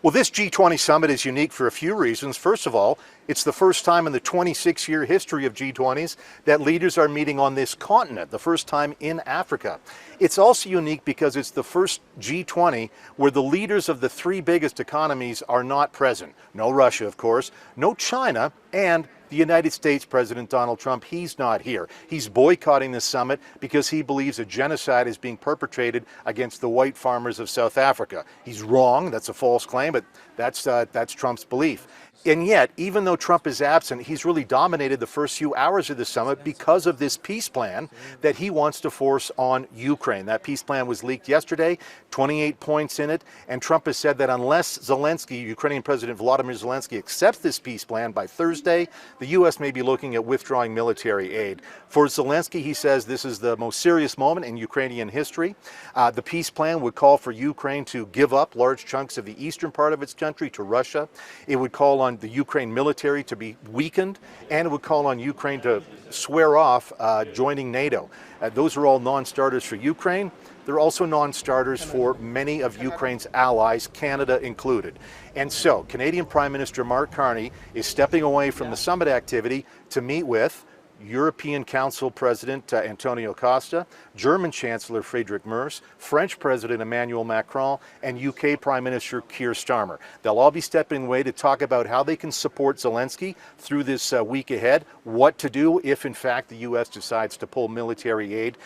Well, this G20 summit is unique for a few reasons. First of all, it's the first time in the 26-year history of G20s that leaders are meeting on this continent, the first time in Africa. It's also unique because it's the first G20 where the leaders of the three biggest economies are not present. No Russia, of course, no China, and the United States President Donald Trump, he's not here. He's boycotting this summit because he believes a genocide is being perpetrated against the white farmers of South Africa. He's wrong, that's a false claim, but that's Trump's belief. And yet, even though Trump is absent, he's really dominated the first few hours of the summit because of this peace plan that he wants to force on Ukraine. That peace plan was leaked yesterday, 28 points in it, and Trump has said that unless Zelensky, Ukrainian President Volodymyr Zelensky, accepts this peace plan by Thursday, the U.S. may be looking at withdrawing military aid. For Zelensky, he says this is the most serious moment in Ukrainian history. The peace plan would call for Ukraine to give up large chunks of the eastern part of its country to Russia. It would call on the Ukraine military to be weakened, and it would call on Ukraine to swear off joining NATO. Those are all non-starters for Ukraine. They're also non-starters for many of Ukraine's allies, Canada included. And so, Canadian Prime Minister Mark Carney is stepping away from the summit activity to meet with European Council President Antonio Costa, German Chancellor Friedrich Merz, French President Emmanuel Macron, and UK Prime Minister Keir Starmer. They'll all be stepping away to talk about how they can support Zelensky through this week ahead, what to do if, in fact, the U.S. decides to pull military aid.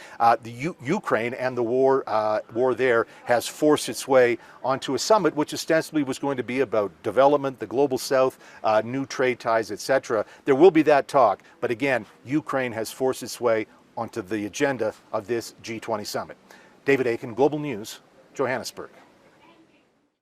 Ukraine and the war there has forced its way onto a summit which ostensibly was going to be about development, the global south, new trade ties, etc. There will be that talk, but again, Ukraine has forced its way onto the agenda of this G20 summit. David Akin, Global News, Johannesburg.